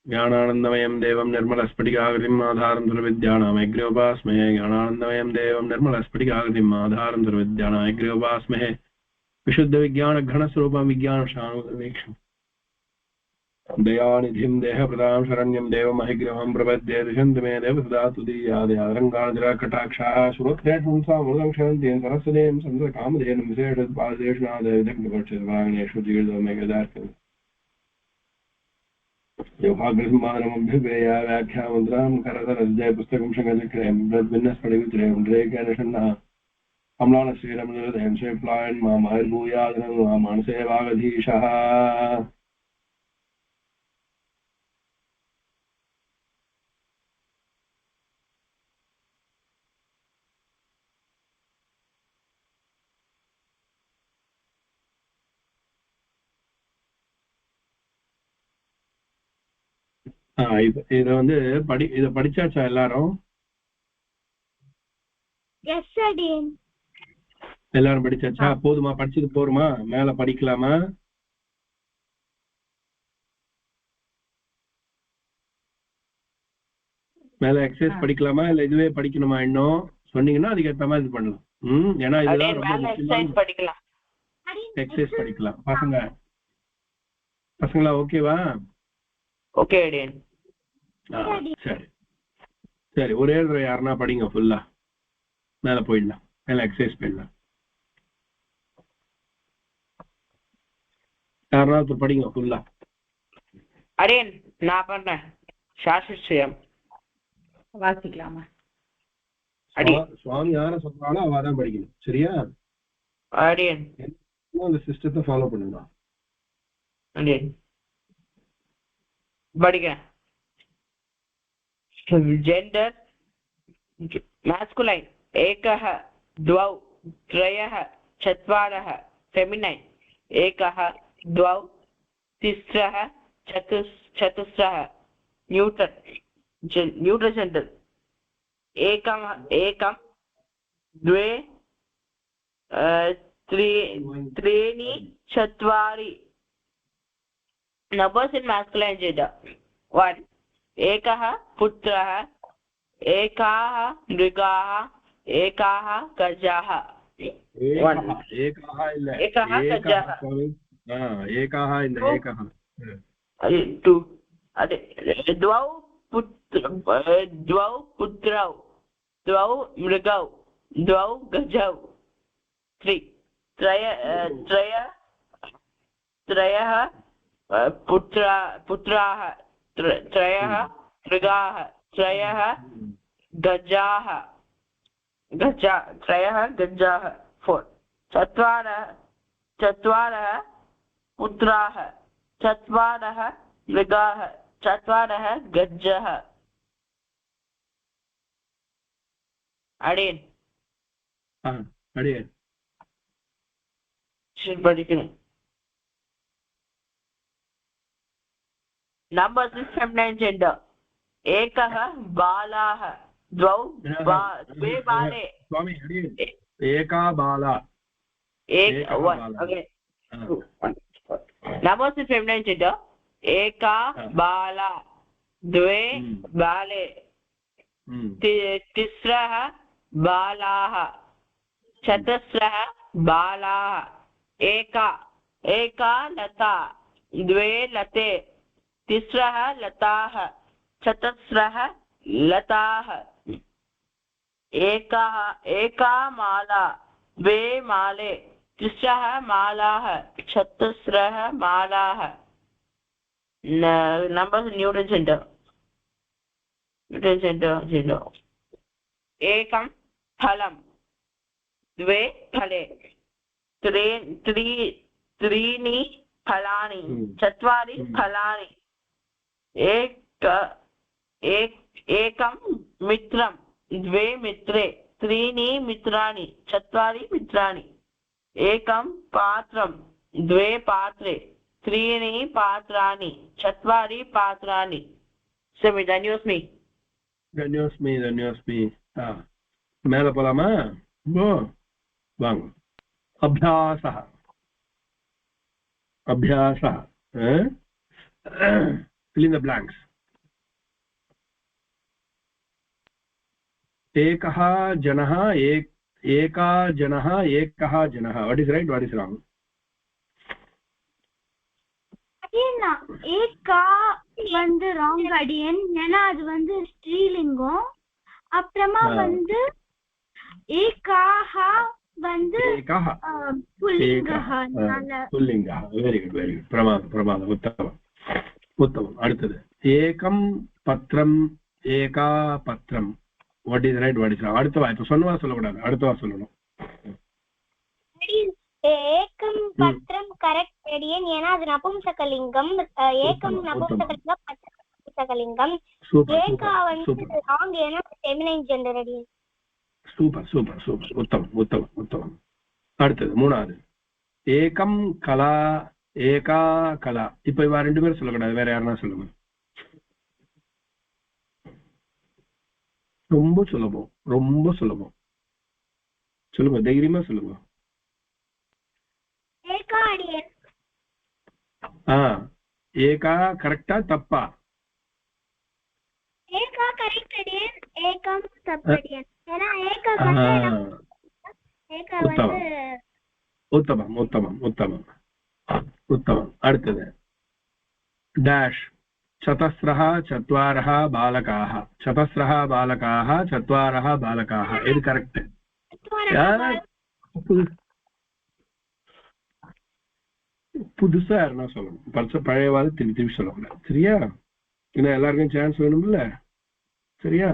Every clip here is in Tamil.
ज्ञानानन्दमयं देवं निर्मलस्फटिकाकृतिम् आधारं सर्वविद्यानामग्र्योपास्महे ज्ञानानन्दमयं देवं निर्मलस्फटिकाकृतिम् आधारं सर्वविद्यानामग्र्योपास्महे विशुद्धविज्ञानघनस्वरूपं विज्ञानशानुवीक्षम् दयानिधिं देहप्रदां शरण्यं देवमहिग्रहं प्रपद्ये दिशन्तु मे देवसदा तुदीयादयारङ्गाणजराकटाक्षाः सुरक्षेषुंसामृतं क्षरन्तीं सरस्वतीं संसकामधेनुं विशेषपादेषु जीर्णमेकदार्कम् योगाग्रसंमानमभ्युपेया व्याख्यामुद्रां करतरज्जय पुस्तकं शङ्खचक्रं ब्रह्मण्यस्फटिकवित्रयं अम्लानश्रीरमनिरदयं श्रीप्लायन् मामायुर्भूयादनं मानसे वागधीशः இத வந்து இத படிச்சாச்சா எல்லாரும்? Yes sir dean. எல்லாரும் படிச்சாச்சா? போதுமா? படிச்சது போருமா? மேல படிக்கலாமா? மேல எக்ஸசைஸ் படிக்கலாமா இல்ல இதுவே படிக்கணுமா? இன்னும் சொன்னீங்கன்னா அதுக்கு ஏத்த மாதிரி இது பண்ணலாம். ஏன்னா இதுதான் ரொம்ப முக்கியமான படிக்கலாம். எக்ஸசைஸ் படிக்கலாம். பசங்களா ஓகேவா? ஓகே டீன். சரி சரி, ஒரே தடவை யாருன்னா படிங்க ஃபுல்லா. மேல போயிடலாம், மேல எக்ஸசைஸ் போயிடலாம். யாருன்னா படிங்க ஃபுல்லா. அடேன் நான் பண்றேன். சாஸ்திரம் வாசிக்கலாமா? சுவாமி யார சொல்றாளோ அவதான் படிக்கணும். சரியா? அடேன் அந்த சிஸ்டத்தை ஃபாலோ பண்ணுங்க. அடேன் படிக்கிறேன். जेण्डर् मास्कुलैन् एकः द्वौ त्रयः चत्वारः फेमिनैन् एकः द्वौ तिस्रः चतुस्रः न्यूट्रल् जेण्डर् एकं द्वे त्रीणि चत्वारि नंबर्स् इन् मास्कुलैन् जेण्डर् 1 एकः पुत्रः एकाः मृगाः एकाः गजाः द्वौ पुत्रौ द्वौ मृगौ द्वौ गजौ त्रयः पुत्राः त्रयः मृगाः त्रयः गजाः त्रयः गजाः 4 चत्वारः पुत्राः चत्वारः मृगाः चत्वारः गजः अडेन படிக்கணும். Numbers is feminine gender. एकः बालाः द्वौ द्वे बाले स्वामी एका बाला Numbers is feminine gender. एका बाला द्वे बाले तिस्रः बालाः चतुस्रः बालाः एका लता द्वे लते तिस्रः लताः चतुस्रः लताः एका माला द्वे माले तिस्रः मालाः चतुस्रः मालाः नंबर्स न्यूटन जेंडर एकं फलं द्वे फले त्रीणि फलानि चत्वारि फलानि एकं मित्रं द्वे मित्रे त्रीणि मित्राणि चत्वारि मित्राणि एकं पात्रं द्वे पात्रे त्रीणि पात्राणि चत्वारि पात्राणि समी धन्योस्मि மேல போலாமா? வாங்க. अभ्यासः fill in the blanks. एकः जनः एका जनः एकः जनः what is right what is wrong ஏகா வந்து ராங் அடியன் ஏன்னா அது வந்து ஸ்ரீலிங்கம் அப்புறமா வந்து ஏகாஹா வந்து एकः புல்லிங்கஹ पुल्लिङ्गः very good प्रमाद उत्तमम् அடுத்தது ஏகம் பத்ரம் ஏகா பத்ரம் what is right what is wrong அடுத்த வார்த்தை சொன்னவா சொல்லக்கூடாது அடுத்த வார்த்தை சொல்லணும் ஏகம் பத்ரம் கரெக்ட் அடியன் ஏன்னா அது நபும்சகலிங்கம் ஏகம் நபும்சகலிங்கம் பத்ரம் நபும்சகலிங்கம் ஏகா வந்து ராங் ஏன்னா ஃபெமினைன் ஜெண்டர் அடியன் சூப்பர் உத்தமம் அடுத்தது மூணாவது ஏகம் கலா ஏகா கலா இப்ப இவ ரெண்டு பேரும் சொல்லக்கூடாது வேற யாருன்னா சொல்லுங்க ரொம்ப சுலபம் சொல்லுங்க தைரியமா சொல்லுங்க ஏகா அடியன் ஏகா கரெக்டா தப்பா ஏகா கரெக்ட் அடியன் ஏகம் தப்பு அடியன் ஏன்னா ஏகா ஏகா வந்து உத்தமம் அடுத்தது டேஷ் चतस्रः चत्वारः बालकाः चत्वारः बालकाः இது கரெக்ட் புதுசா யாருன்னா சொல்லணும் பழையவாது திருப்பி சொல்லக்கூடாது சரியா ஏன்னா எல்லாருக்கும் சான்ஸ் வேணும்ல சரியா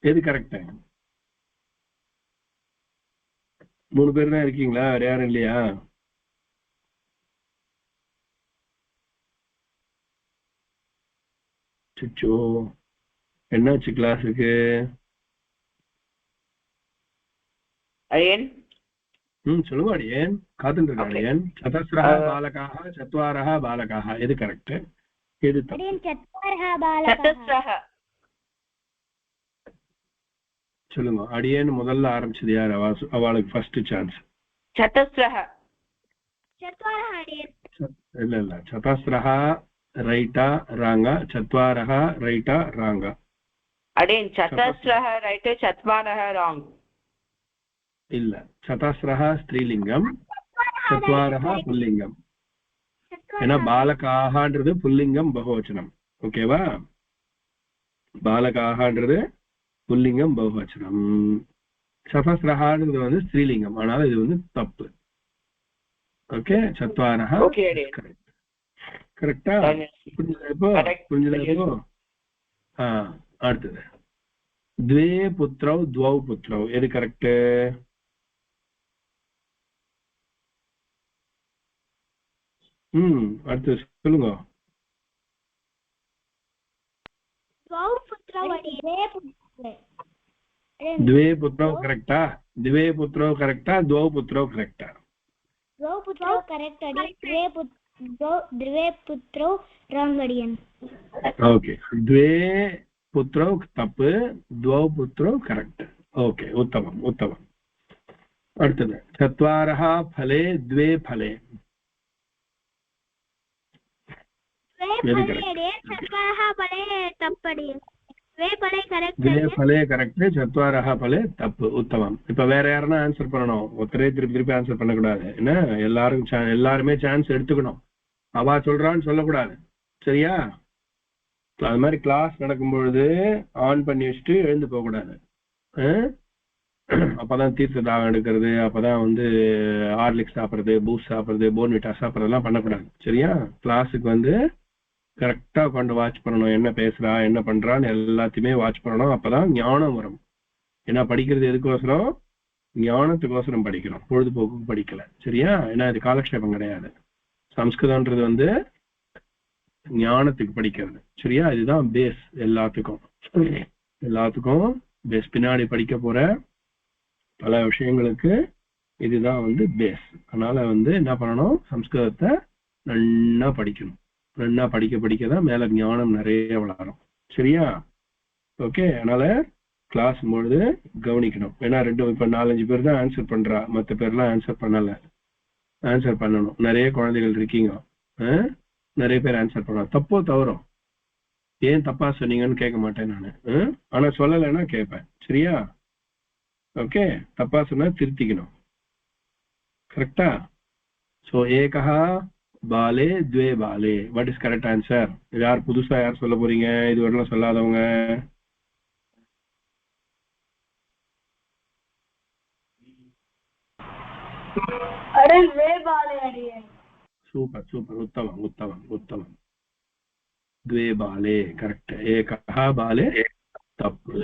எது கரெக்ட் 3 பேர் தான் இருக்கீங்களா வேற யாரும் இல்லையா சிச்சோ என்னாச்சு கிளாஸுக்கு அடியன் சொல்லுங்க அடியன் காத்துட்டு இருக்கேன் அடியன் சதஸ்ரஹ பாலகாஹ சத்வாரஹ பாலகாஹ எது கரெக்ட் எது தப்பு சதஸ்ரஹ சொல்லுங்க அடியன் முதல்ல ஆரம்பிச்சது யார் அவளுக்கு ஃபர்ஸ்ட் சான்ஸ் சதஸ்ரஹ இல்ல சதஸ்ரஹ ரைட்டா ராங்கா சத்வாரஹ ரைட்டா ராங்கா அடியன் சதஸ்ரஹ ரைட் சத்வாரஹ ராங் இல்ல சதஸ்ரஹ ஸ்திரீலிங்கம் சத்வாரஹ புல்லிங்கம் ஏன்னா பாலகாஹன்றது புல்லிங்கம் பகுவச்சனம் ஓகேவா பாலகாஹன்றது புல்லிங்கம் பகுவச்சனம் சதஸ்ரஹன்றது வந்து ஸ்திரீலிங்கம் ஆனால் இது வந்து தப்பு ஓகே சத்வாரஹ கரெக்டா புரிஞ்சுதா அடுத்தது द्वे पुत्रौ द्वौ पुत्रौ एदु करेक्ट அடுத்து சொல்லுங்க द्वे पुत्रौ करेक्टा द्वे पुत्रौ करेक्टा द्वौ पुत्रौ करेक्टा द्वौ पुत्रौ करेक्ट अडियन द्वे पुत्रौ रॉन्ग अडियन ओके द्वे पुत्रौ तप्पु द्वौ पुत्रौ करेक्ट ओके उत्तमम् அடுத்தது चत्वारः फले द्वे फले चत्वारः फले तप्पु अडियन द्वे फले करेक्ट द्वे फले करेक्ट चत्वारः फले तप्पु उत्तमம் இப்ப வேற யாரனா ஆன்சர் பண்ணனும் ஒருத்தரே திருப்பி ஆன்சர் பண்ண கூடாது என்ன எல்லாரும் சான்ஸ் எடுத்துக்கணும் அவா சொல்றான்னு சொல்ல கூடாது சரியா அது மாதிரி கிளாஸ் நடக்கும் பொழுது ஆன் பண்ணி வச்சுட்டு எழுந்து போக கூடாது அப்பதான் தீர்த்த தாகம் எடுக்கிறது அப்பதான் வந்து ஹார்லிக்ஸ் சாப்பிடுறது பூஸ்ட் சாப்பிடுறது போர்ன்விட்டா சாப்பிடுறதெல்லாம் பண்ணக்கூடாது சரியா கிளாஸுக்கு வந்து கரெக்டா உட்காந்து வாட்ச் பண்ணணும் என்ன பேசுறா என்ன பண்றான்னு எல்லாத்தையுமே வாட்ச் பண்ணணும் அப்பதான் ஞானம் வரும் ஏன்னா படிக்கிறது எதுக்கோசரம் ஞானத்துக்கோசரம் படிக்கிறோம் பொழுதுபோக்கு படிக்கல சரியா ஏன்னா இது காலக்ஷேபம் கிடையாது சம்ஸ்கிருதம்ன்றது வந்து ஞானத்துக்கு படிக்கிறது சரியா இதுதான் பேஸ் எல்லாத்துக்கும் பேஸ் பின்னாடி படிக்க போற பல விஷயங்களுக்கு இதுதான் வந்து பேஸ் அதனால வந்து என்ன பண்ணணும் சம்ஸ்கிருதத்தை நல்லா படிக்கணும் நல்லா படிக்க தான் மேல ஞானம் நிறைய வளரும் சரியா ஓகே அதனால கிளாஸ் பொழுது கவனிக்கணும். ஏன்னா இப்ப 4-5 பேர் தான் ஆன்சர் பண்றா, மற்ற பேர்லாம் ஆன்சர் பண்ணல. ஆன்சர் பண்ணணும். நிறைய குழந்தைகள் இருக்கீங்க, நிறைய பேர் ஆன்சர் பண்ணலாம். தப்போ தவறோ ஏன் தப்பா சொன்னீங்கன்னு கேட்க மாட்டேன் நானு. ஆனா சொல்லலைன்னா கேட்பேன். சரியா? ஓகே, தப்பா சொன்னா திருத்திக்கணும். கரெக்டா? சோ ஏகா பாலே த்வே பாலே, வாட் இஸ் கரெக்ட் ஆன்சர்? யார் புதுசா யார் சொல்ல போறீங்க? இது வரலாம் சொல்லாதவங்க. சூப்பர் சூப்பர், உத்தமம் உத்தமம் உத்தமம். த்வே பாலே கரெக்ட். ஏகா பாலே தப்பு,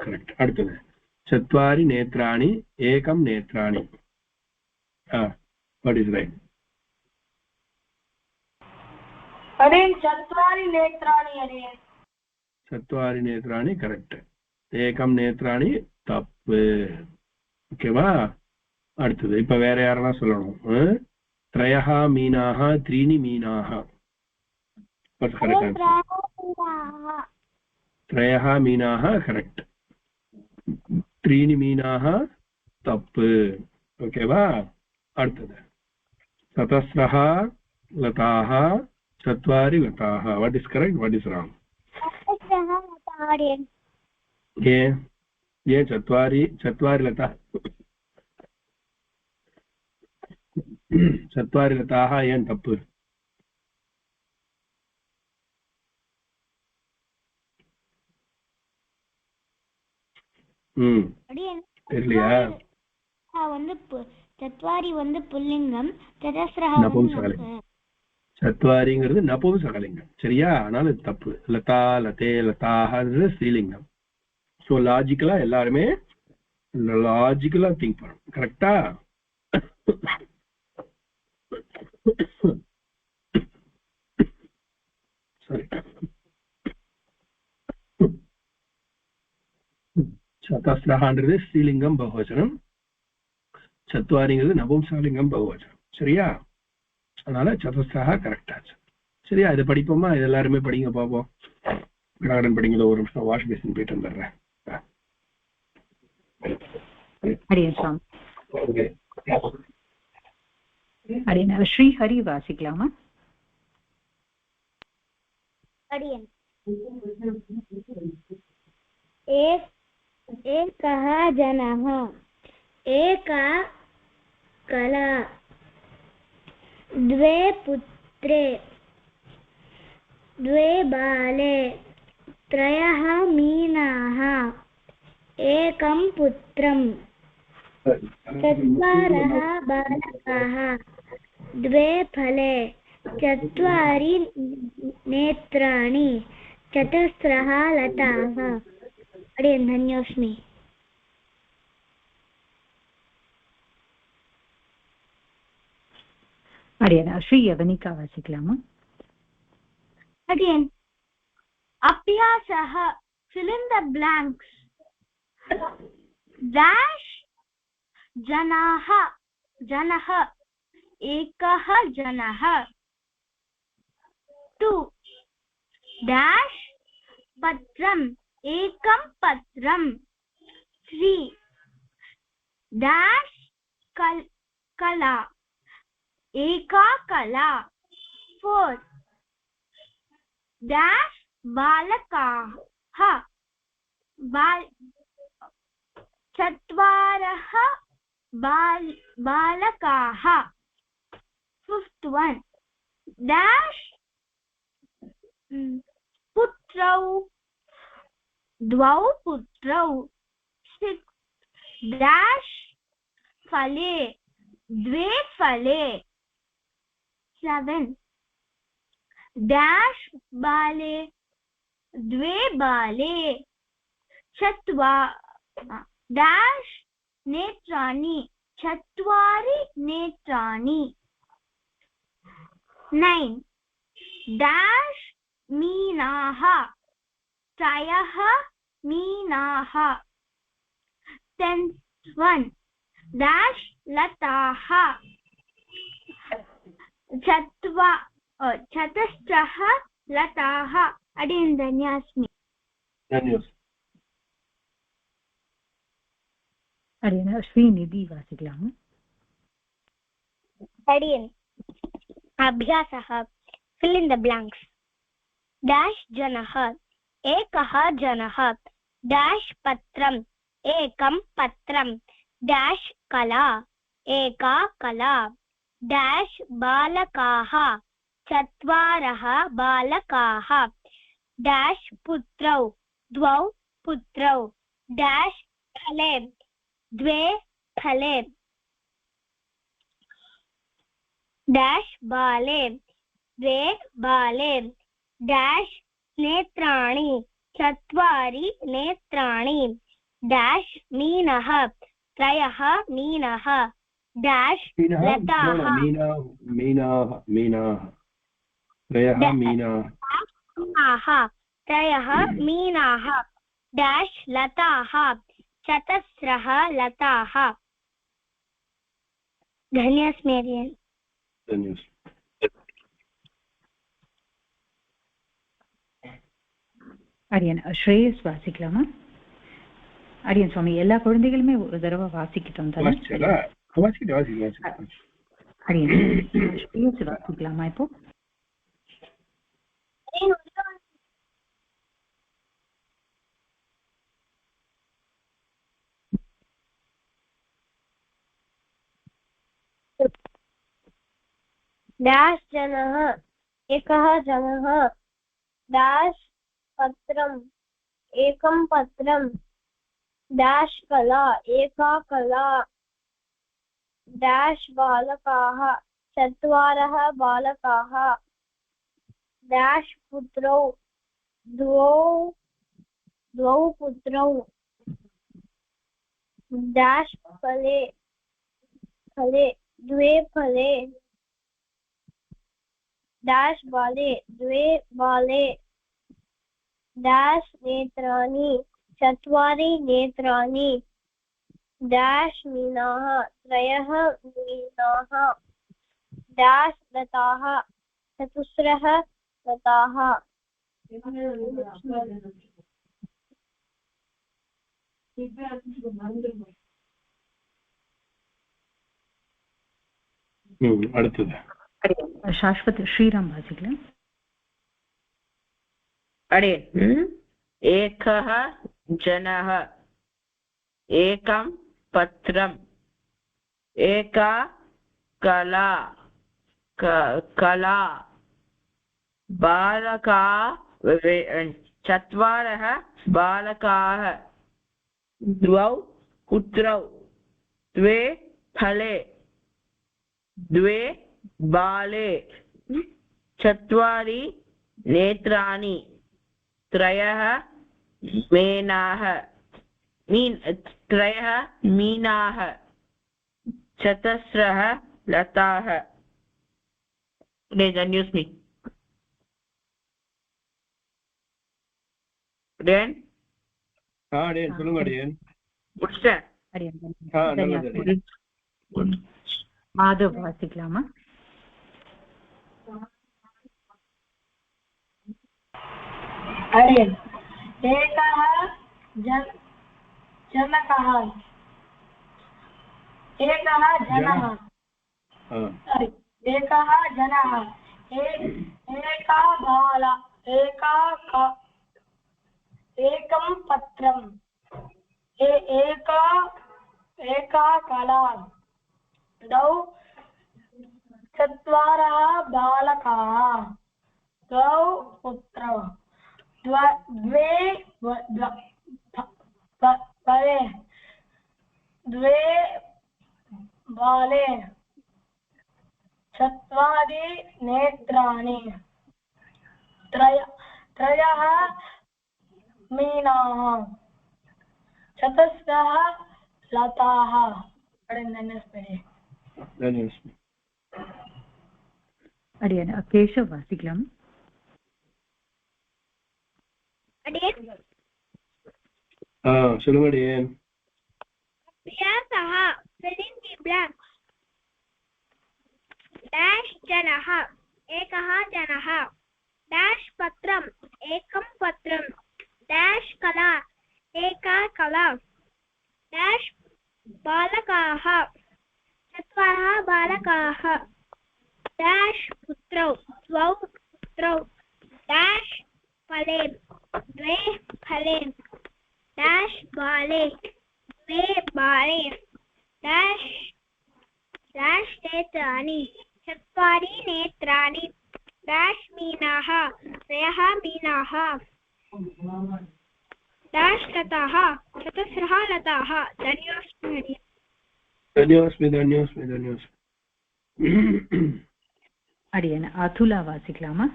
கரெக்ட். அடுத்தது चत्वारि नेत्राणि एकं नेत्राणि, what is right? चत्वारि नेत्राणि चत्वारि नेत्राणि करेक्ट. एकं नेत्राणि तप्पु. ஓகேவா? அடுத்தது இப்ப வேற யாரெல்லாம் சொல்லணும்? त्रयः मीनाः त्रीणि मीनाः, what's correct answer? त्रयः मीनाः करेक्ट. त्रीणि मीनाः तप्पु. ओकेवा? அடுத்தது சதஸ்ரः लताः चत्वारि लताः, what is correct, what is wrong? ये चत्वारि लताः चत्वारि लताः ஏன் தப்பு? தெரியலையா? வந்து சத்வாரி வந்து புல்லிங்கம், சதஸ்ரஹ நபும்சகலிங்கம். சத்வாரிங்கிறது நபும்சகலிங்கம். சரியா? அதனால இது தப்பு. லதா லதே லதாஹ்ன்றது ஸ்ரீலிங்கம். சோ லாஜிக்கலா எல்லாருமே லாஜிக்கலா திங்க் பண்ணணும். கரெக்டா? சரி, சதஸ்ரஹன்றது ஸ்ரீலிங்கம் பகுவச்சனம், சத்வாரிங்கிறது நபும்சகலிங்கம் பகுவச்சனம். சரியா? அதனால சதஸ்ரஹ கரெக்ட் ஆச்சு. சரியா? இதை படிப்போமா? இது எல்லாருமே படிங்க பாப்போம். கடாடன் படிங்க. ஒரு நிமிஷம் வாஷ் பேசின் போயிட்டு வந்துடுறேன். ஸ்ரீஹரி வாசிக்கலாமா? एकः जनः, एका कला, द्वे पुत्रे, द्वे बाले, त्रयः मीनाः, एकं पुत्रम्, चत्वारः बालकाः, द्वे फले, चत्वारि नेत्राणि, चतस्रः लताः. धन्योस्मि. श्री यवनिका वासिकलामा? Again, अभ्यासः, fill in the blanks. dash जनाः, जनः, एकः जनः. 2 dash पत्रम्, एकं पत्रम्. 3 dash कला, एका कला. 4 dash बालकाः, चत्वारः बालकाः. 5th one dash पुत्रौ, द्वौ पुत्रौ. 6 dash फले, द्वे फले. 7 dash बाले, द्वे बाले. dash नेत्राणि, चत्वारि नेत्राणि. 9 dash मीनाः, त्रयः मीनाः. 10th one dash लताः, चतस्रः लताः. धन्योस्मि. अडियन श्रीनिधि वासिकलामा अडियन् अभ्यासः fill in the blanks dash जनः एकः जनः dash पत्रम् एकं पत्रं dash कला एका कला dash बालकाः चत्वारः बालकाः dash पुत्रौ द्वौ पुत्रौ dash फले द्वे फले dash बाले द्वे बाले dash नेत्राणि चत्वारि नेत्राणि dash मीनः त्रयः मीनः dash लताः त्रयः मीनाः त्रयः मीनाः dash लताः चतस्रः लताः धन्यस्मि அடியன் ஸ்ரேயஸ் வாசிக்கலாமா? அடியன் சுவாமி எல்லா குழந்தைகளுமே ஒரு தடவை வாசிக்கிட்டோம் தானே? அடியன் ஸ்ரேயஸ் வாசிக்கலாமா இப்போ? dash जनः एकः जनः dash पत्रम् एकं पत्रं dash कला एका कला dash बालकाः चत्वारः बालकाः dash पुत्रौ द्वौ पुत्रौ dash फले द्वे फले dash बाले द्वे बाले dash नेत्राणि चत्वारि नेत्राणि dash मीनाः त्रयः मीनाः dash लताः चतुस्रः लताः அடுத்தது शाश्वत श्रीराम वासिकलाम एकः जनः एकं पत्रम् एका कला बालका चत्वारः बालकाः द्वौ पुत्रौ द्वे फले द्वे बाले चत्वारि नेत्राणि त्रयः मीनाः चतस्रः लताः न्यूस् मी माधव वासिकलामा एकः जनकः एकः जनः एकः जनः एका बाला एकं पत्रम् एका कला द्वौ चत्वारः बालकाः द्वौ पुत्रौ द्वे फले द्वे बाले चत्वारि नेत्राणि त्रयः मीनाः चतस्रः लताः अडियन केशव वासिकलामा சொல்லுங்க அடியேன் अभ्यासः fill in the blanks dash जनः एकः जनः dash पत्रम् एकं पत्रं dash कला एका कला dash बालकाः 4 बालकाः dash पुत्रौ 2 पुत्रौ dash फले 2 फले dash बाले 2 बाले dash नेत्राणि 4 नेत्राणि dash मीनाः 3 मीनाः dash लताः 4 लताः धन्योस्मि அடியன் அதுலா வாசிக்கலாமா?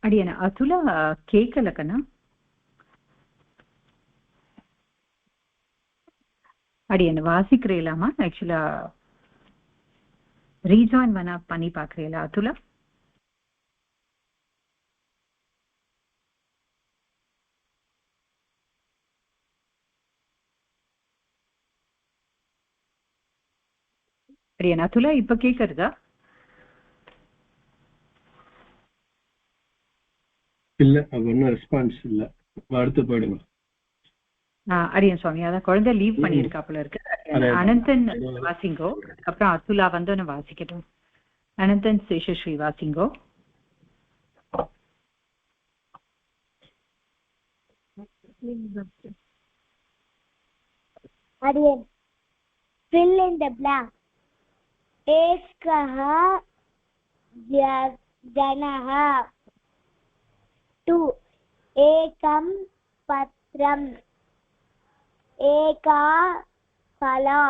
ಅಡಿಯನ ಅತುಲ ಕೇಕಲಕನ அடியன் வாசிக்கிறீங்களாமா? ஆக்சுவலா ரீஜாயின் பண்ணி பாக்குறீங்களா அதுல? அடியன் அதுல இப்ப கேக்குறதா? இல்ல, அது ஒன்றும் ரெஸ்பான்ஸ் இல்ல. அடுத்து போயிடுங்க. அடியன் சுவாமி, அதான் குழந்தை லீவ் பண்ணியிருக்காப்புல இருக்கு. அனந்தன் வாசிங்கோ, அப்புறம் அதுலா வந்து வாசிக்கட்டும். Ananthan சேஷஸ்ரீ வாசிங்கோ. Adiyan, fill in the blank. Ekah janah 2 ekam patram eka kala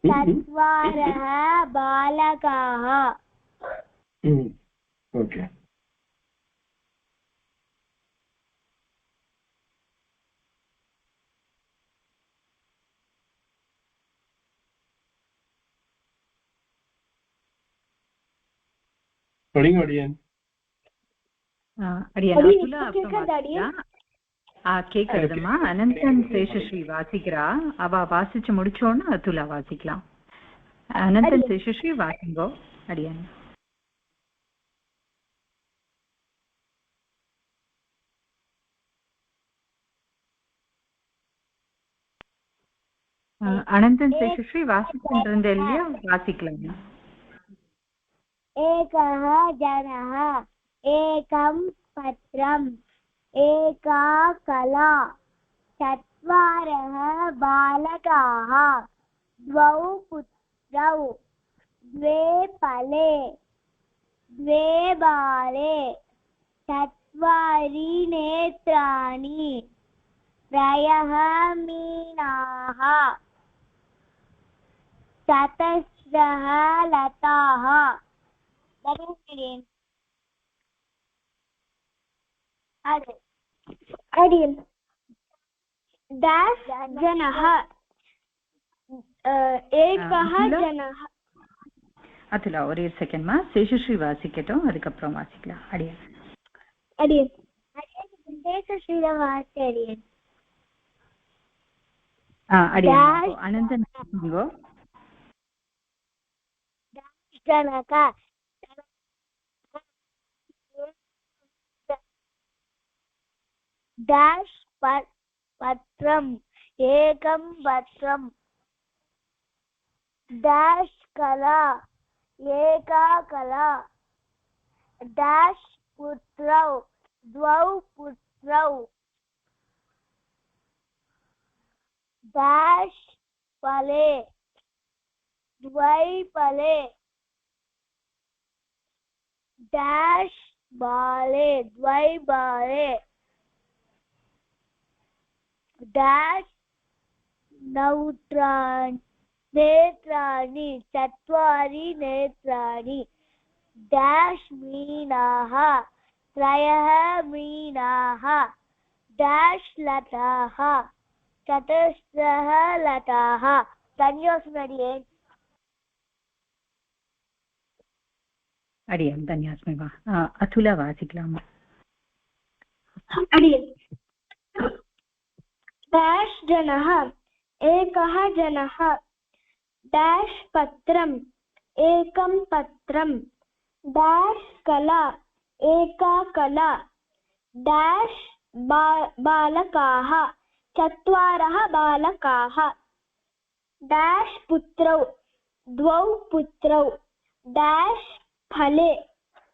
4 balakaah. Okay. படிங்க அடியன். கேக்குறதுமா? அனந்தன் சேஷஸ்ரீ வாசிக்கிறா. அவ வாசிச்சு முடிச்சோன்னு அதுலா வாசிக்கலாம். அனந்தன் சேஷஸ்ரீ வாசிங்கோ அடியன். அனந்தன் சேஷஸ்ரீ வாசிச்சுட்டு இருந்த இல்லையா? வாசிக்கலாம். एकः जनः एकं पत्रम् एका कला 4 बालकाः 2 पुत्रौ 2 फले 2 बाले 4 नेत्राणि 3 मीनाः 4 लताः. Adiyan, dash janah ekah janah. அதுல ஒரே செகண்ட்மா, சேஷஸ்ரீ வாசிக்கட்டும், அதுக்கப்புறம் வாசிக்கலாம். அடியன் அடியன் சேஷஸ்ரீ வாசி அடியன். அடியன் Ananthan janaka dash patram ekam patram dash kala eka kala dash putrau 2 putrau dash fale 2 fale dash bale 2 bale dash नेत्राणि 4 नेत्राणि dash मीनाः 3 मीनाः dash लताः 4 लताः. धन्योस्मि. அடியன் தன்யாஸ்மி வா அதுலா வாசிக்கலாமா? डैश जनः एकः जनः डैश पत्रम् एकं पत्रं डैश कला एका कला डैश बालकाः चत्वारः बालकाः डैश पुत्रौ द्वौ पुत्रौ डैश फले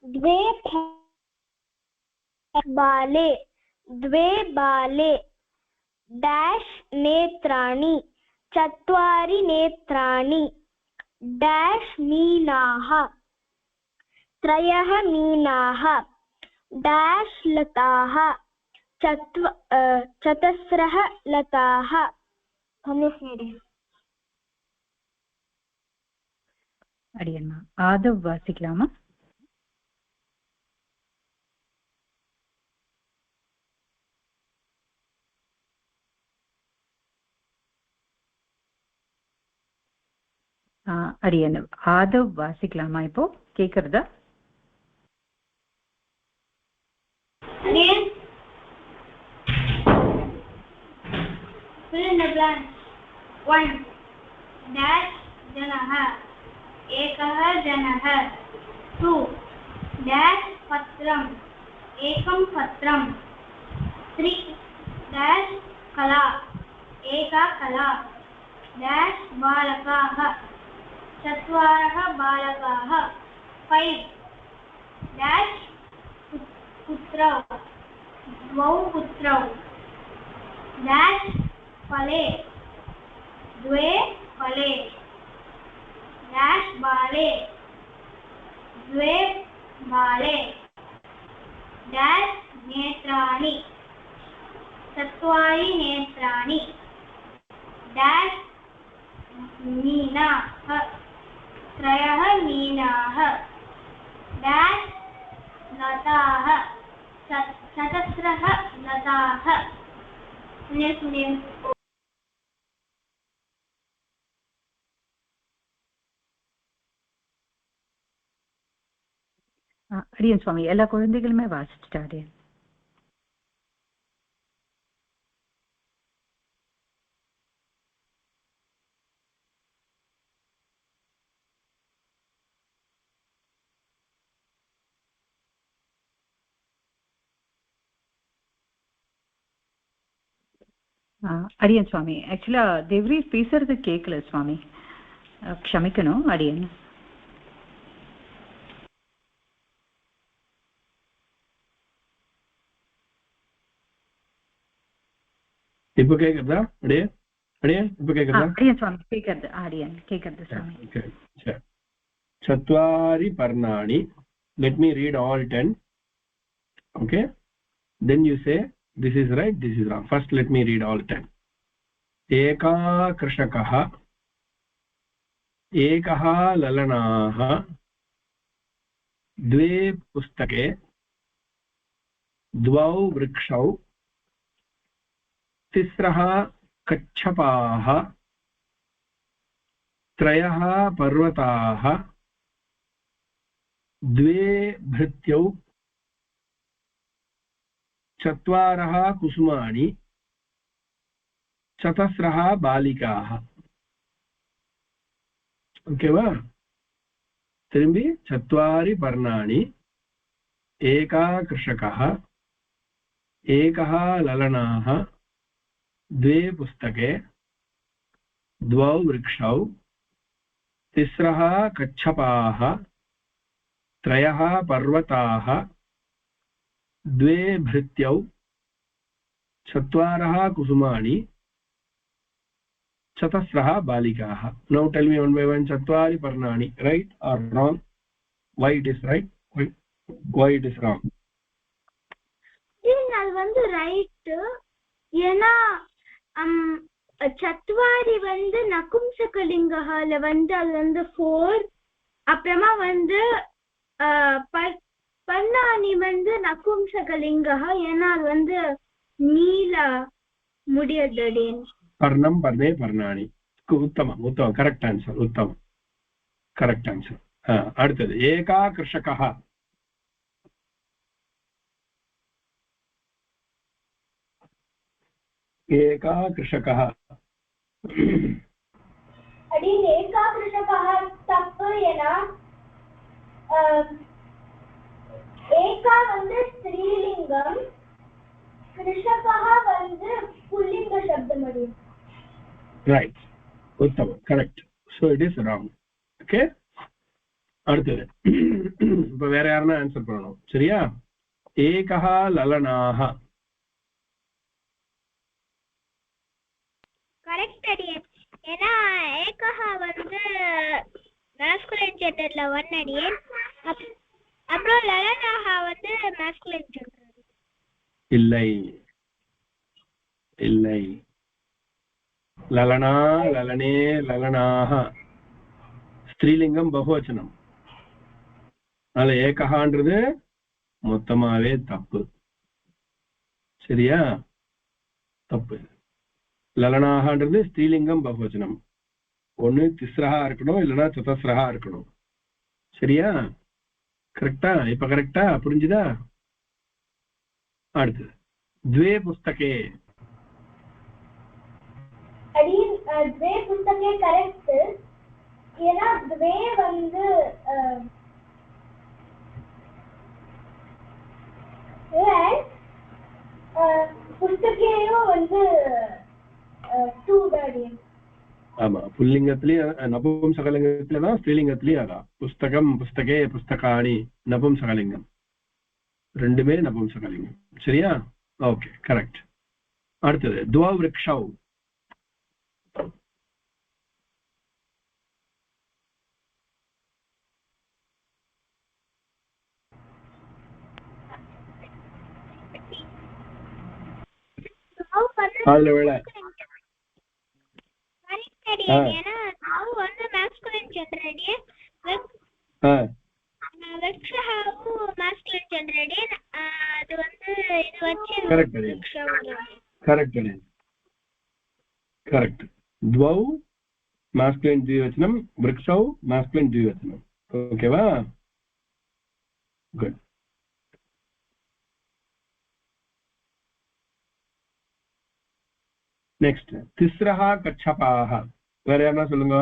द्वे बाले द्वे बाले डैश नेत्राणि चत्वारि नेत्राणि डैश मीनाः त्रयः मीनाः डैश लताः चतस्रः लताः. அடியன்மா ஆதவ் வாசிக்கலாமா? அடியன் ஆதவ் வாசிக்கலாமா? இப்போ கேக்குறதா? Fill in the blanks. 1 dash janah ekah janah 2 dash patram ekam patram 3 dash kala eka kala dash balakah चत्वारः बालकाः 5 dash पुत्रौ द्वौ पुत्रौ dash फले द्वे फले dash बाले द्वे बाले dash नेत्राणि चत्वारि नेत्राणि dash मीनाः त्रयः मीनाः डैश लताः चतस्रः लताः. அடியன் சுவாமி எல்லா குழந்தைகளுமே வாசிச்சுட்டாரு. அடியன் சுவாமி ஆக்சுவலா தேவரி பேசுறது கேட்கல சுவாமி, க்ஷமிக்கணும் அடியன். இப்ப கேக்குறதா? அடியன் அடியன் இப்ப கேக்குறதா? அடியன் சுவாமி கேக்குறது. அடியன் கேக்குறது சுவாமி. சரி. चत्वारि पर्णानि. Let me read all 10. Okay, then you say this is right, this is wrong. First let me read all 10. eka krishakah ekah lalanah द्वे पुस्तके द्वौ वृक्षौ तिस्रः कच्छपाः त्रयः पर्वताः द्वे भृत्यौ चत्वारः कुसुमानि चतस्रः बालिकाः. ओके वा? तिरुम्बि चत्वारि पर्णानि एका कृषकः एकः ललनाः द्वे पुस्तके द्वौ वृक्षौ तिस्रः कच्छपाः त्रयः पर्वताः द्वे भृत्यौ चत्वारः कुसुमानि चतस्रः बालिकाः. Now tell me one by one, चत्वारि पर्णानि, right or wrong? Why it is right? Why it is wrong? அது வந்து ரைட். ஏன்னா சத்வாரி வந்து நகும்சகலிங்கஹால வந்து அது வந்து 4, அப்புறமா வந்து பர்ணானி வந்து நகும்சகலிங்கஹ, ஏன்னா அது வந்து நீல முடியது. पर्णं पर्णे पर्णानि. उत्तमम् उत्तमं, करेक्ट् आन्सर्. उत्तमं, करेक्ट् आन्सर्. அடுத்தது ஏகா கிருஷகः ஏகா கிருஷகः அடி ஏகா கிருஷகः தப்பு ஏனா ஏகா வந்து ஸ்திரீலிங்கம் கிருஷகः வந்து புல்லிங்க சப்தம் அடி ரைட் உத்தமம் correct so it is wrong okay அடுத்தது இப்ப வேற யாரனா ஆன்சர் பண்ணணும் சரியா ஏகः லலனாः கரெக்ட் அடி ஏனா ஏகः வந்து மாஸ்குலின் ஜெண்டர்ல ஒன் அடி அப்புறம் லலனாக வந்து மாஸ்குலின் ஜெண்டர் இல்லை இல்லை லலனா லலனே லலனாः ஸ்திரீலிங்கம் பகுவச்சனம் அதுல ஏகஹான்றது மொத்தமாவே தப்பு சரியா தப்பு லலனாகன்றது ஸ்திரீலிங்கம் பகுவச்சனம் ஒண்ணு திஸ்ரஹா இருக்கணும் இல்லைன்னா சதஸ்ரஹா இருக்கணும் சரியா கரெக்டா இப்ப கரெக்டா புரிஞ்சுதா அடுத்து द्वे पुस्तके अड़ी द्वे पुस्तके करेक्ट ஏனா द्वे வந்து புஸ்தகேயோ வந்து 2 அடி ஆமா புல்லிங்கத்திலயும் நபும்சகலிங்கத்தில தான் ஸ்திரீலிங்கத்திலயும் அதான் புஸ்தகம் புஸ்தகே புஸ்தகாணி நபும்சகலிங்கம் ரெண்டுமே நபும்சகலிங்கம் சரியா ஓகே கரெக்ட் அடுத்தது துவ விருக்ஷௌ அதுல வேலை கரெக்ட் அடி ஏனா அது வந்து மாஸ்குலின் ஜெண்டர் அடி விருக்ஷஹு மாஸ்குலின் ஜெண்டர் அடி அது வந்து இது வச்சு கரெக்ட் அடி கரெக்ட் அடி கரெக்ட் द्वौ மாஸ்குலின் த்விவச்சனம் விருக்ஷௌ மாஸ்குலின் த்விவச்சனம் ஓகேவா குட் நெக்ஸ்ட் திஸ்ரஹா கச்சபாः வேற யாரா சொல்லுங்க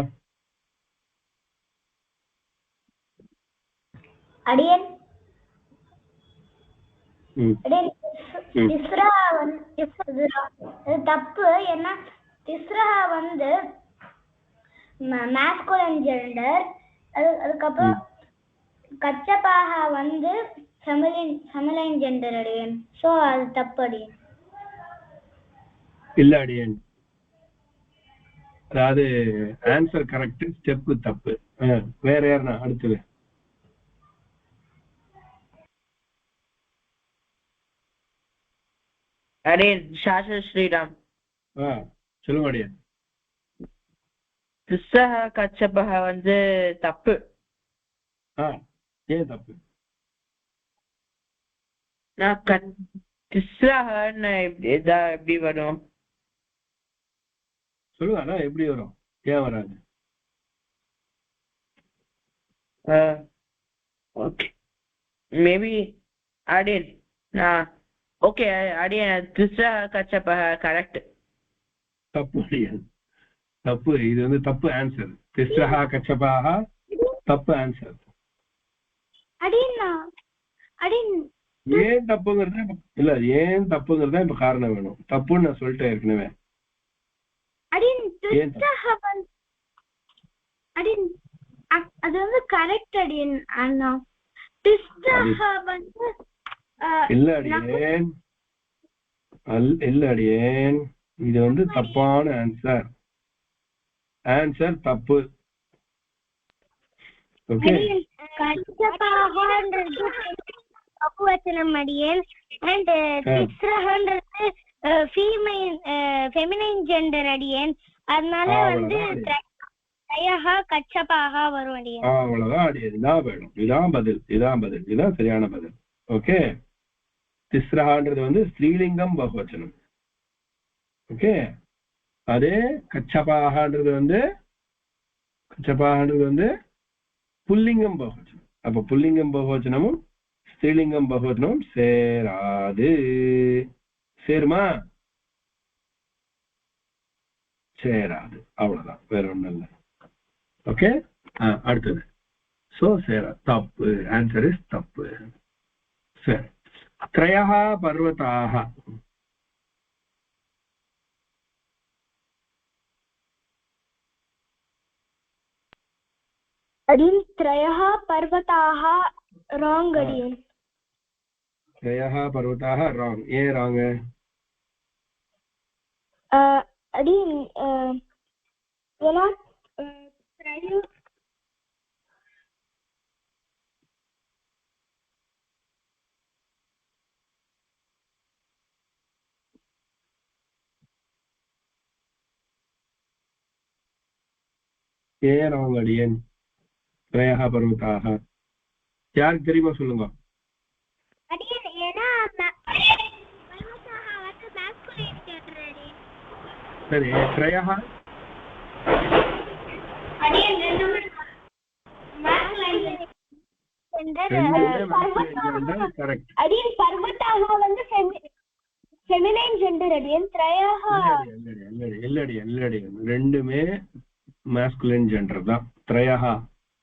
அடியன் திஸ்ரா வந்து தப்பு ஏன்னா திஸ்ரா வந்து மாஸ்குலின் ஜெண்டர் அதுக்கப்புறம் கச்சபாக வந்து ஃபெமினைன் ஜெண்டர் அடியன் சோ அது தப்பு அடியன் இல்ல அடியன் அதாவது ஆன்சர் கரெக்ட் ஸ்டெப் தப்பு வேற யாருன்னா அடுத்தது அடியன் சாஸ்திர ஸ்ரீராம் சொல்லுங்க அடியன் திஸ்ரஹ கச்சபஹ வந்து தப்பு ஏன் தப்பு நான் திஸ்ரஹன்னு எப்படி வரும் சொல்லுங்க எப்படி வரும் ஏன் வராது ஓகே மேபி அடியன் ஓகே அடியன் திஸ்ரஹ கச்சபஹ கரெக்ட் தப்பு அடியன் தப்பு இது வந்து தப்பு ஆன்சர் திஸ்ரஹா கச்சபாக தப்பு ஆன்சர் ஏன் தப்புங்கிறது இல்ல ஏன் தப்புங்கிறதா இப்ப காரணம் வேணும் தப்புன்னு நான் சொல்லிட்டேன் ஏற்கனவே அது வந்து கரெக்ட் அடியன் அண்ணா இல்ல அடியேன் இல்ல அடியேன் இது வந்து தப்பான ஆன்சர் தப்பு ஓகே பகுவச்சனம் அடியேன் அண்ட் திஸ்ரஹன்றது ஃபெமினைன் ஜெண்டர் அடியேன் அதனால வந்து த்ரயஹ கச்சபாக வரும் அடியேன் அவ்வளவுதான் அடியேன் இதான் வேணும் இதான் பதில் இதான் சரியான பதில் ஓகே திஸ்ரஹன்றது வந்து ஸ்ரீலிங்கம் பகுவச்சனம் ஓகே அதே கச்சபாகன்றது வந்து புல்லிங்கம் பகுவச்சனம். அப்ப புல்லிங்கம் பகுவச்சனமும் ஸ்திரீலிங்கம் பகுவச்சனமும் சேராது. சேருமா? சேராது. அவ்வளவுதான், வேற ஒண்ணும் இல்லை. ஓகே, அடுத்தது. சோ சேரா, தப்பு. ஆன்சர் இஸ் தப்பு. சரி, त्रयः पर्वताः. अडियन त्रयः पर्वताः रॉन्ग अडियन. त्रयः पर्वताः रॉन्ग. ये रॉन्ग है अडियन त्रय ये रॉन्ग अडियन. त्रयः पर्वताः யாருக்கு தெரியுமா சொல்லுங்க. अडियन ஏனா पर्वताः வந்து masculine gender अडियन. சரி, त्रयः अडियन ரெண்டு masculine gender. करेक्ट. अडियन पर्वताः வந்து feminine gender अडियन. त्रयः இல்லடி ரெண்டுமே masculine gender தான்.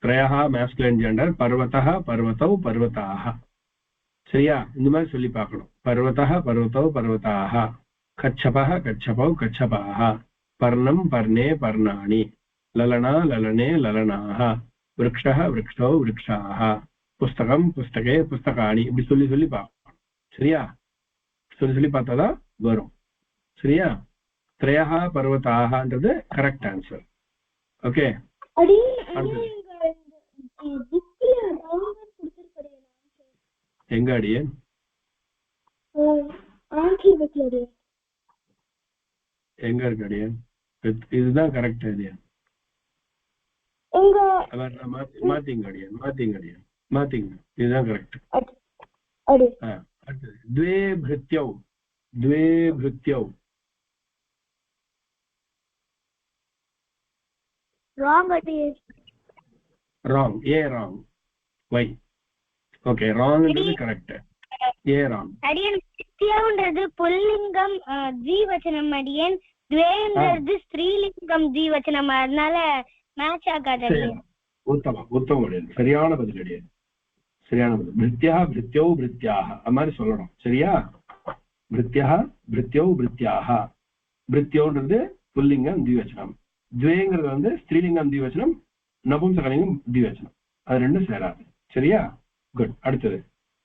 त्रयः masculine gender, पर्वतः पर्वतौ पर्वताः. சரியா? இந்த மாதிரி சொல்லி பார்க்கணும். पर्वतः पर्वतौ पर्वताः, कच्छपः कच्छपौ कच्छपाः, पर्णं पर्णे पर्णानि, ललना ललने ललनाः, वृक्षः वृक्षौ वृक्षाः, पुस्तकं पुस्तके पुस्तकानि. இப்படி சொல்லி சொல்லி பார்க்கணும். சரியா? சொல்லி பார்த்தாதான் வரும். சரியா? त्रयः पर्वताःன்றது கரெக்ட் ஆன்சர். ஓகே, எங்க அடியன்? எங்க இருக்கு அடியன்? இதுதான் கரெக்ட் அடியன். மாத்திங்க அடியன், மாத்திங்க. இதுதான் கரெக்ட். द्वे भृत्यौ. wrong. A wrong. Why? Okay, wrong is correct. A wrong. அடியன் நித்யம்ன்றது புல்லிங்கம் ஜீவச்சனம் அடியன். द्वेன்றது ஸ்திரீலிங்கம் ஜீவச்சனம், அதனால மேட்ச் ஆகாது அடியன். உத்தமம் அடியன். சரியான பதில் அடியன். சரியான பதில். भृत्यः भृत्यौ भृत्याः அது மாதிரி சொல்லணும். சரியா? भृत्यः भृत्यौ भृत्याः. भृत्यौன்றது புல்லிங்கம் திவச்சனம். द्वेங்கிறது வந்து ஸ்திரீலிங்கம் திவச்சனம், நபும்சகலிங்கம் திவச்சனம். அது ரெண்டும் சேராது. சரியா? குட். அடுத்தது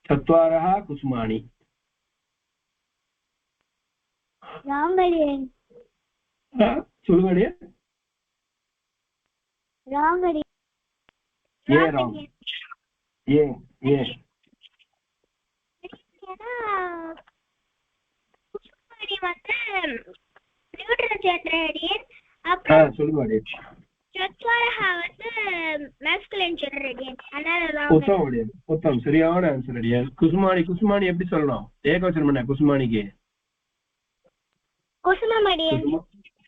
चत्वारः कुसुमानि. ராங்கடியன். சொல்லுங்க அடியன். ராங்கடியன். ஏ ராங். ஏ குசுமானி வந்து நியூட்ரல் ஜெண்டர் அடியன். அப்புறம் சொல்லுங்க அடியன். चत्वारः வந்து masculine gender அடியன். அதனால உத்தமம். சரியான ஆன்சர் அடியன். குசுமானி எப்படி சொல்லணும்? ஏகவச்சனம் என்ன குசுமானிக்கு? குசுமம் அடியன்.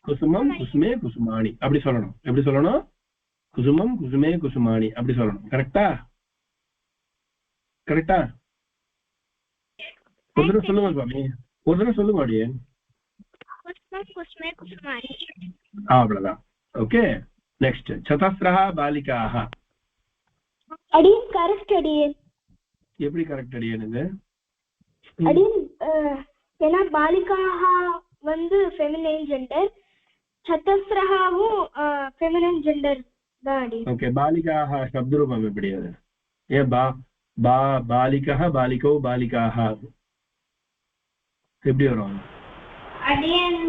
குசுமம் குசுமே குசுமானி அப்படி சொல்லணும். எப்படி சொல்லணும்? குசுமம் குசுமே குசுமானி அப்படி சொல்லணும். கரெக்டா? ஒரு தடவை சொல்லுங்க சுவாமி, ஒரு தடவை சொல்லுங்க அடியன். குசுமம் குசுமே குசுமானி. அவ்வளவுதான். ஓகே, நெக்ஸ்ட் சதஸ்ரஹ பாலிகாஹ. அடியன் கரெக்ட் அடியன். எப்படி கரெக்ட் அடியன் இது? அடியன் ஏன்னா பாலிகாஹ வந்து ஃபெமினைன் ஜெண்டர், சதஸ்ரஹவும் ஃபெமினைன் ஜெண்டர் தான் அடியன். ஓகே, பாலிகாஹ शब्द रूपம் எப்படி அது? ஏ பாலிகஹ பாலிகௌ பாலிகாஹ எப்படி வரும் அடியன்?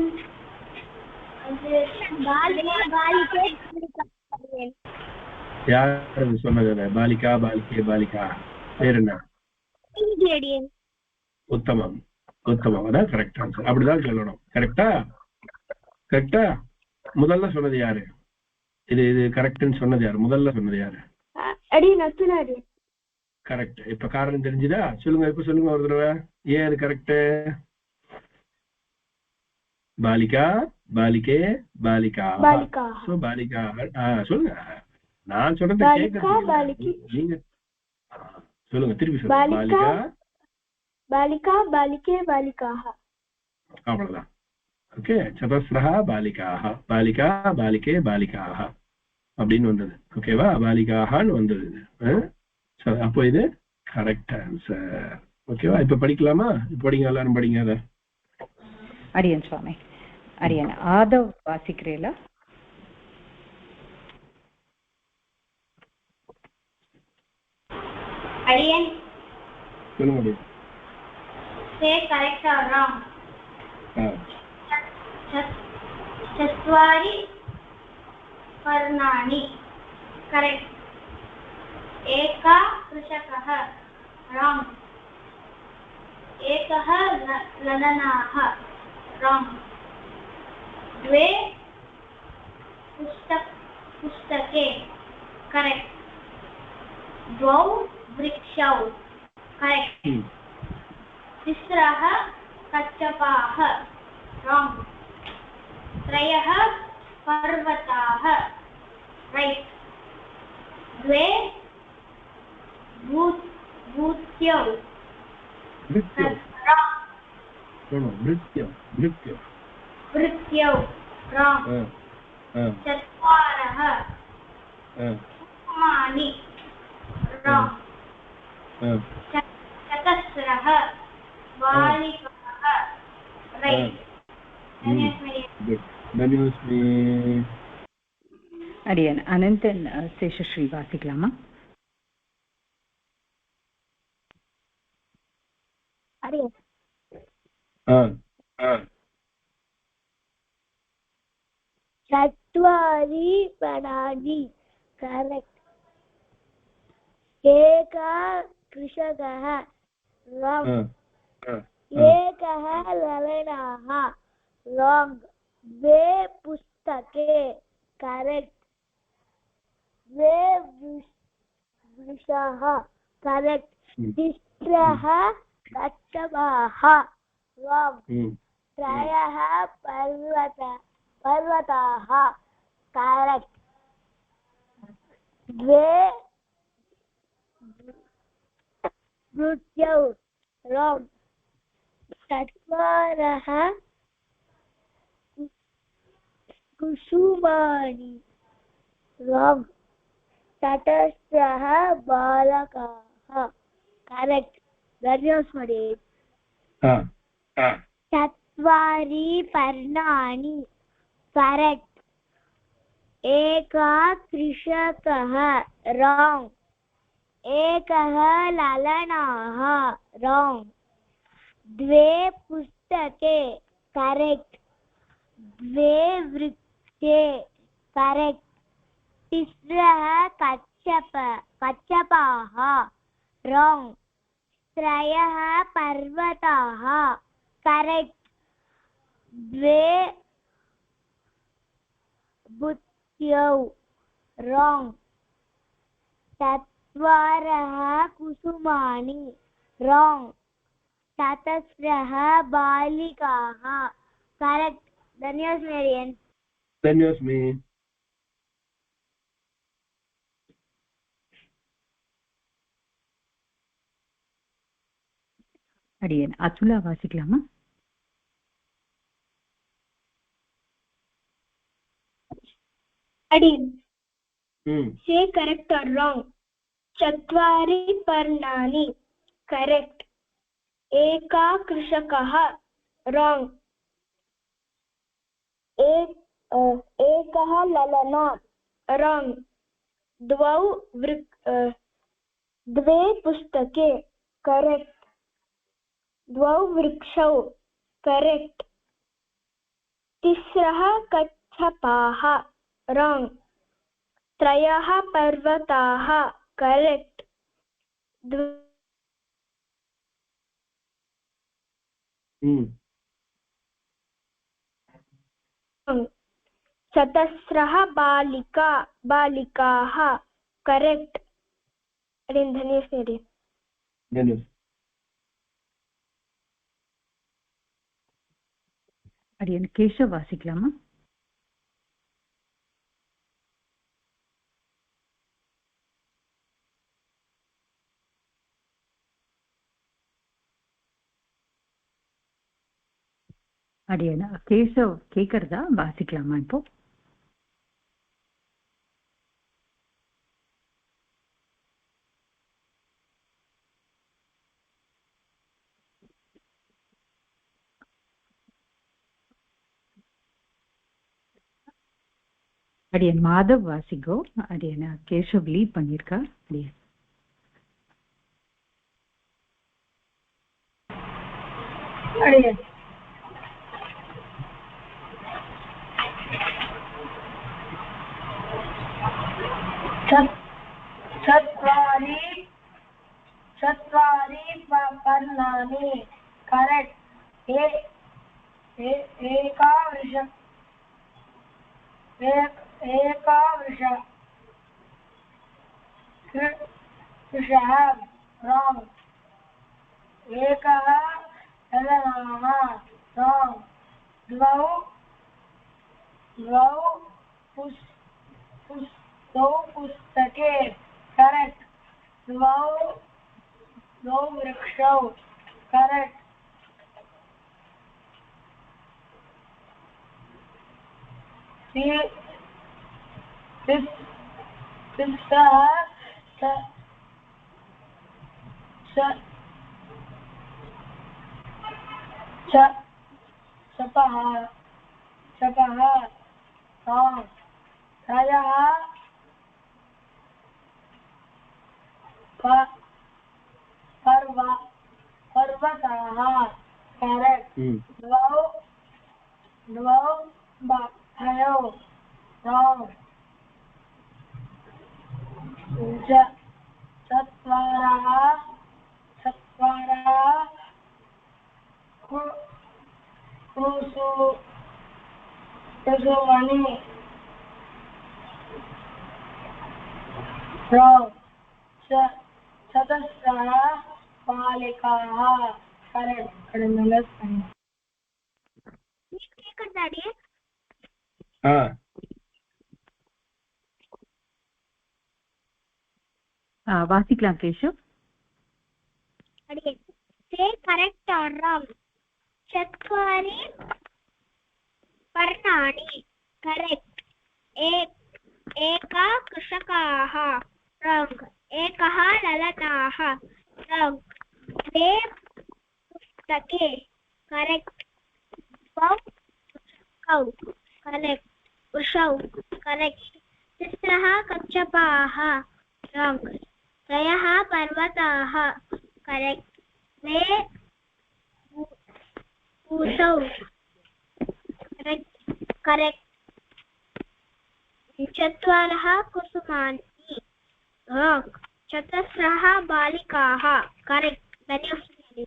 யார் சொன்னது? பாலிகா பாலிகே பாலிகா பேர் என்ன? உத்தமம். அதான் கரெக்ட் ஆன்சர். அப்படிதான் சொல்லணும். கரெக்டா? முதல்ல சொன்னது யாரு? இது கரெக்ட்னு சொன்னது யாரு? முதல்ல சொன்னது யாரு? கரெக்ட். இப்ப காரணம் தெரிஞ்சுதா? சொல்லுங்க, இப்ப சொல்லுங்க ஒரு தடவை. ஏன் அது கரெக்ட்? பாலிகா பாலிகே பாலிகா. சோ பாலிகா சொல்லுங்க. நான் சொல்றது கேக்குறது நீங்க சொல்லுங்க, திருப்பி சொல்லுங்க. பாலிகா பாலிகா பாலிகே பாலிகாஹ. அவ்வளவுதான். ஓகே, சதஸ்ரஹ பாலிகாஹ, பாலிகா பாலிகே பாலிகாஹ அப்படின்னு வந்தது. ஓகேவா? பாலிகாஹான்னு வந்தது. அப்போ இது கரெக்ட் ஆன்சர். ஓகேவா? இப்ப படிக்கலாமா? படிங்க, எல்லாரும் படிங்க. அத அரியன் சுவாமி, அரியன் ஆதவ் வாசிக்கிறீங்களா? அரியன் சொல்லுங்க. சே கரெக்ட் ஆர் ராங்? चत्वारि पर्णानि करेक्ट. एका कृषकः रांग. एकः ललनाः रांग. द्वे पुस्तके करेक्ट. द्वौ वृक्षौ करेक्ट. तिस्रः कच्छपाः रांग. त्रयः पर्वताः राइट. द्वे भूत्यौ वृत्यौ रांग. चत्वारः कुसुमानि रांग. चतस्रः बालिकाः राइट. அரியன் அனந்தன் சேஷஸ்ரீ வாசிக்கலாமா? அரியன் चत्वारि पर्णानि करेक्ट. एकः कृषकः रांग. एकः ललनाः रांग. द्वे पुस्तके करेक्ट. द्वे वृक्षाः करेक्ट. तिस्रः कच्छपाः रांग. त्रयः पर्वताः करेक्ट. द्वे भूत्यौ रांग. चत्वारः कुसुमानि रांग. तटस्थः बालकाः करेक्ट. धन्यवादः. चत्वारि पर्णानि करेक्ट. एकः कृषकः रांग. एकः ललनाः रांग. द्वे पुस्तके करेक्ट. द्वे वृक्षे करेक्ट. तिस्रः कच्छपाः रांग. त्रयः पर्वताः करेक्ट. द्वे भूत्यौ रांग. चत्वारः कुसुमानि रांग. चतस्रः बालिकाः करेक्ट. धन्यवाद. அரியன் அத்துலா வாசிக்கலாமா? अडीन से करेक्ट or wrong? चत्वारि पर्णानि करेक्ट. एका कृषकः wrong. एकः ललना wrong. द्वे पुस्तके करेक्ट. द्वौ वृक्षौ करेक्ट. तिस्रः कच्छपाः wrong. त्रयः पर्वताः करेक्ट. चतस्रः बालिकाः करेक्ट. அரியன் கேஷவ் வாசிக்கலாமா? அடியேனா கேசவ் கேக்குறதா? வாசிக்கலாமா இப்போ? அடியன் மாதவ் வாசிகோ. அடியனா கேசவ் லீட் பண்ணியிருக்கா. அடியன் चत्वारि पर्णानि करेक्ट एका वृष वृषः रॉन्ग एकः ललनाः रॉन्ग द्वौ पुस्तके करेक्ट द्वौ वृक्षौ करेक्ट चपः त्रयः पर्वताः करेक्ट द्वौ बाह्यौ रॉन्ग चत्वारः कुसुमानि रॉन्ग चतस्रः बालिकाः करेक्ट கேக்குறதாடி? வாசிக்கலாம் கேஷவ். அடியே சே கரெக்ட் ஆர் ராங்? चत्वारि पर्णानि करेक्ट एका कृषकाः रॉन्ग एकः ललनाः रॉन्ग द्वे पुस्तके करेक्ट द्वौ पुस्तकौ करेक्ट वृषौ करेक्ट तिस्रः कच्छपाः रॉन्ग त्रयः पर्वताः करेक्ट द्वे पूसौ करेक्ट चत्वारः कुसुमानि रॉन्ग चतस्रः बालिकाः करेक्ट धन्योस्मि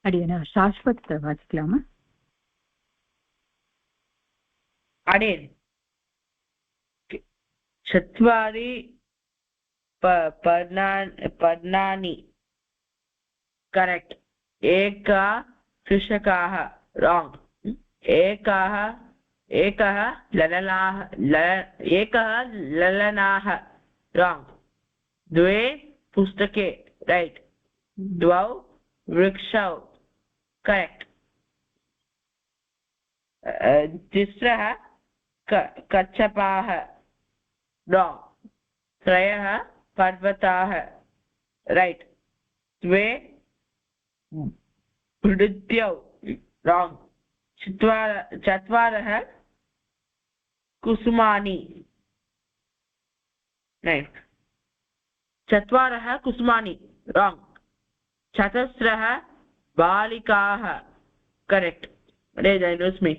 அடியனா சாஸ்வத் வாசிக்கலாமா? अडेन् चत्वारि पर्णानि करेक्ट एका कृषकाः रॉन्ग एकः ललनाः रॉन्ग द्वे पुस्तके राइट द्वौ वृक्षौ करेक्ट तिस्रः कच्छपाः रॉन्ग त्रयः पर्वताः राइट द्वे पृथ्व्यौ रॉन्ग चत्वारः कुसुमानि राइट चत्वारः कुसुमानि रॉन्ग चतस्रः बालिकाः करेक्ट धन्योस्मि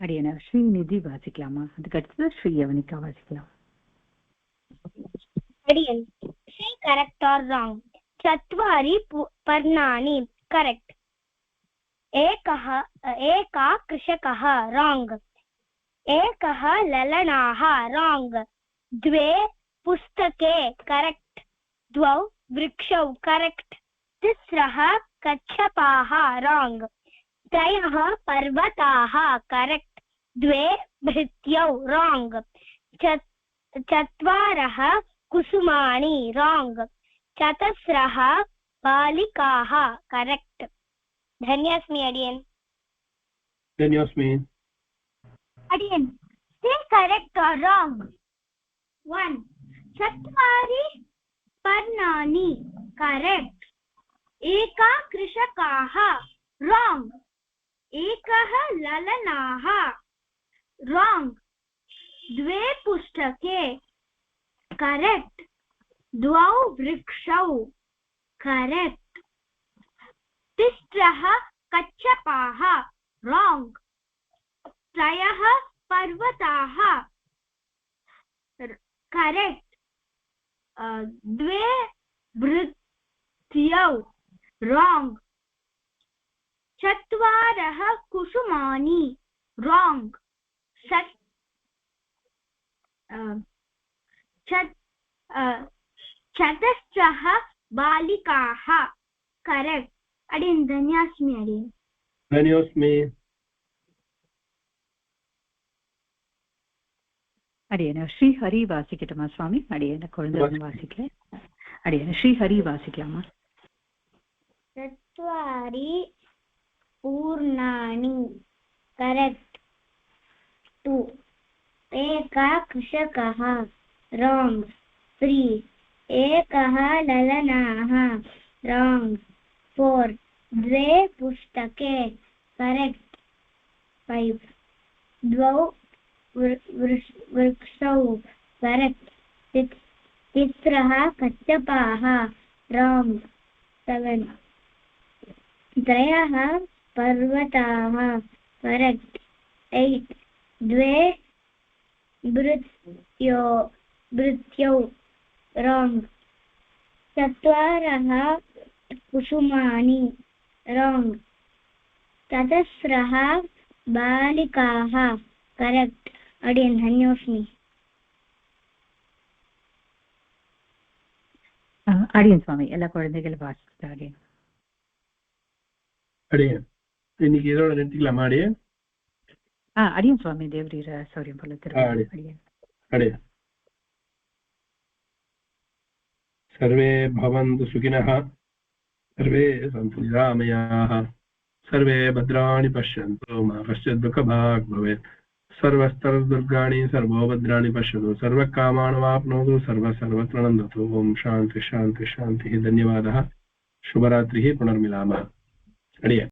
அடியனா ஸ்ரீநிதி வாசிக்கலாமா? அதுக்கு அடுத்தது ஸ்ரீ யவனிகா வாசிக்கலாம். अडियन से करेक्ट और रॉन्ग चत्वारि पर्णानि करेक्ट एका कृषकः रॉन्ग एकः ललनाः रॉन्ग द्वे पुस्तके करेक्ट द्वौ वृक्षौ करेक्ट तिस्रः कच्छपाः रॉन्ग त्रयः पर्वताः करेक्ट् द्वे भृत्यौ राङ्ग् चत्वारः कुसुमानि राङ्ग् चतस्रः बालिकाः correct धन्योऽस्मि अडियन् धन्योऽस्मि अडियन् say correct or wrong 1 चत्वारि पर्णानि करेक्ट् एका कृषकाः राङ्ग् एकः ललनाः राङ्ग् द्वे पुस्तके करेक्ट् द्वौ वृक्षौ करेक्ट् तिस्रः कच्छपाः राङ्ग् त्रयः पर्वताः करेक्ट् द्वे भृत्यौ राङ्ग् चत्वारः कुसुमानि राङ्ग् चतस्रः बालिकाः करेक्ट् अडियन् धन्योऽस्मि अडियन् धन्योऽस्मि அடியன ஸ்ரீஹரி வாசிக்கட்டுமா சுவாமி? அடியன குழந்தை வாசிக்கல. அடியன ஸ்ரீஹரி வாசிக்கலாமா? चत्वारि पूर्णानि करेक्ट् 2 एकः कृषकः राङ्ग् 3 एकः ललनाः राङ्ग् 4 द्वे पुस्तके करेक्ट् 5 द्वौ वृक्षौ करेक्ट् 6 तिस्रः कच्छपाः राङ्ग् 7 त्रयः पर्वताः करेक्ट् 8 द्वे भृत्यौ राङ्ग् चत्वारः कुसुमानि राङ्ग् चतस्रः बालिकाः करेक्ट् अडियन् धन्योऽस्मि அடியன் சுவாமி எல்லா குழந்தைகளும் வாசிக்கிட்டா அடியன் அடியன் இன்னைக்கு இதோட நிறுத்திக்கலாமா அடியன்? அடியன் சுவாமி தேவரீர சௌரியம் போல அடியன் அடியன் सर्वे भवन्तु सुखिनः सर्वे सन्तु निरामयाः सर्वे भद्राणि पश्यन्तु मा कश्चित् दुःखभाग् भवेत् सर्वस्तरदुर्गाणि सर्वोभद्राणि पश्यतु सर्वकामानवाप्नोतु सर्वत्र नन्दतु ओम शान्ति शान्ति शान्तिः धन्यवादः शुभरात्रिः पुनर्मिलामः अडियन्